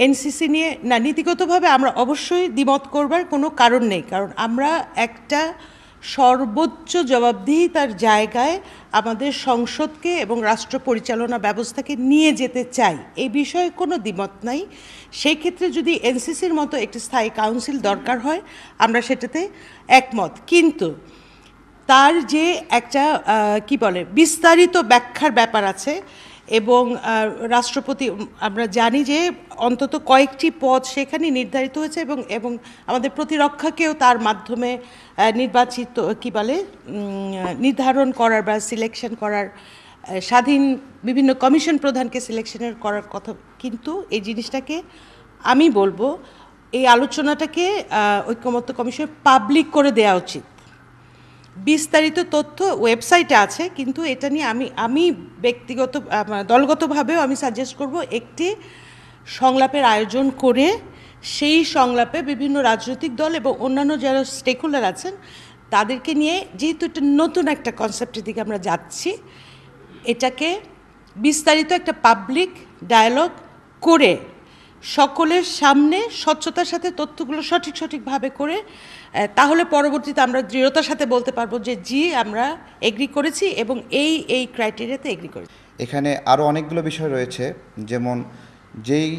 NCC নিয়ে না, নীতিগতভাবে আমরা অবশ্যই দ্বিমত করবার কোনো কারণ নেই, কারণ আমরা একটা সর্বোচ্চ জবাবদিহিতার জায়গায় আমাদের সংসদকে এবং রাষ্ট্র পরিচালনা ব্যবস্থাকে নিয়ে যেতে চাই, এই বিষয়ে কোনো দ্বিমত নাই। সেই ক্ষেত্রে যদি এনসিসির মতো একটি স্থায়ী কাউন্সিল দরকার হয় আমরা সেটাতে একমত, কিন্তু তার যে একটা কি বলে বিস্তারিত ব্যাখ্যার ব্যাপার আছে, এবং রাষ্ট্রপতি আমরা জানি যে অন্তত কয়েকটি পদ সেখানে নির্ধারিত হয়েছে, এবং আমাদের প্রতিরক্ষাকেও তার মাধ্যমে নির্বাচিত কি বলে নির্ধারণ করার বা সিলেকশন করার স্বাধীন বিভিন্ন কমিশন প্রধানকে সিলেকশনের করার কথা। কিন্তু এই জিনিসটাকে আমি বলবো এই আলোচনাটাকে ঐকমত্য কমিশন পাবলিক করে দেওয়া উচিত। বিস্তারিত তথ্য ওয়েবসাইটে আছে, কিন্তু এটা নিয়ে আমি ব্যক্তিগত দলগতভাবেও আমি সাজেস্ট করব একটি সংলাপের আয়োজন করে সেই সংলাপে বিভিন্ন রাজনৈতিক দল এবং অন্যান্য যারা স্টেক হোল্ডার আছেন তাদেরকে নিয়ে, যেহেতু এটা নতুন একটা কনসেপ্টের দিকে আমরা যাচ্ছি, এটাকে বিস্তারিত একটা পাবলিক ডায়ালগ করে সকলের সামনে স্বচ্ছতার সাথে তথ্যগুলো সঠিকভাবে করে, তাহলে পরবর্তীতে আমরা দৃঢ়তার সাথে বলতে পারবো যে জি আমরা এগ্রি করেছি এবং এই ক্রাইটেরিয়াতে এগ্রি করেছি। এখানে আরও অনেকগুলো বিষয় রয়েছে, যেমন যেই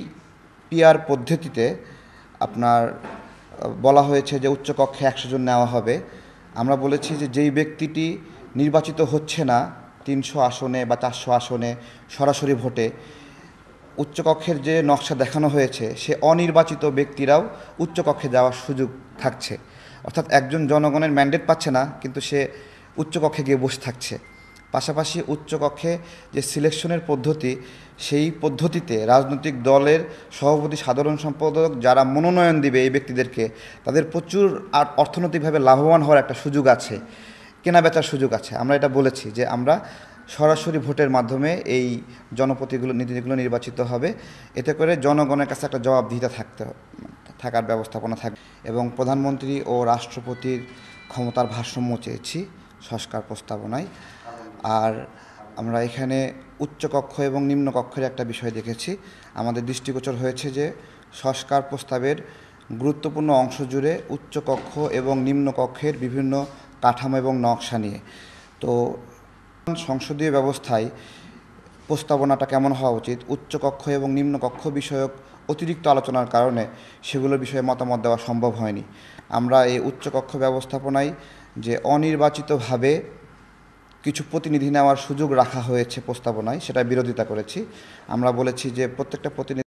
পিআর পদ্ধতিতে আপনার বলা হয়েছে যে উচ্চকক্ষে 100 জন নেওয়া হবে, আমরা বলেছি যে যেই ব্যক্তিটি নির্বাচিত হচ্ছে না 300 আসনে বা 400 আসনে সরাসরি ভোটে, উচ্চকক্ষের যে নকশা দেখানো হয়েছে সে অনির্বাচিত ব্যক্তিরাও উচ্চকক্ষে যাওয়ার সুযোগ থাকছে। অর্থাৎ একজন জনগণের ম্যান্ডেট পাচ্ছে না, কিন্তু সে উচ্চকক্ষে গিয়ে বসে থাকছে। পাশাপাশি উচ্চকক্ষে যে সিলেকশনের পদ্ধতি, সেই পদ্ধতিতে রাজনৈতিক দলের সভাপতি, সাধারণ সম্পাদক যারা মনোনয়ন দিবে এই ব্যক্তিদেরকে, তাদের প্রচুর অর্থনৈতিকভাবে লাভবান হওয়ার একটা সুযোগ আছে, কেনাবেচার সুযোগ আছে। আমরা এটা বলেছি যে আমরা সরাসরি ভোটের মাধ্যমে এই নীতিগুলো নির্বাচিত হবে, এতে করে জনগণের কাছে একটা জবাবদিহিতা থাকার ব্যবস্থাপনা থাকবে। এবং প্রধানমন্ত্রী ও রাষ্ট্রপতির ক্ষমতার ভারসাম্য চেয়েছি সংস্কার প্রস্তাবনায়। আর আমরা এখানে উচ্চকক্ষ এবং নিম্নকক্ষের একটা বিষয় দেখেছি। আমাদের দৃষ্টিগোচর হয়েছে যে সংস্কার প্রস্তাবের গুরুত্বপূর্ণ অংশ জুড়ে উচ্চকক্ষ এবং নিম্নকক্ষের বিভিন্ন কাঠামো এবং নকশা নিয়ে। তো সংসদীয় ব্যবস্থায় প্রস্তাবনাটা কেমন হওয়া উচিত, উচ্চকক্ষ এবং নিম্নকক্ষ বিষয়ক অতিরিক্ত আলোচনার কারণে সেগুলোর বিষয়ে মতামত দেওয়া সম্ভব হয়নি। আমরা এই উচ্চকক্ষ ব্যবস্থাপনায় যে অনির্বাচিতভাবে কিছু প্রতিনিধি নেওয়ার সুযোগ রাখা হয়েছে প্রস্তাবনায়, সেটা বিরোধিতা করেছি। আমরা বলেছি যে প্রত্যেকটা প্রতিনিধি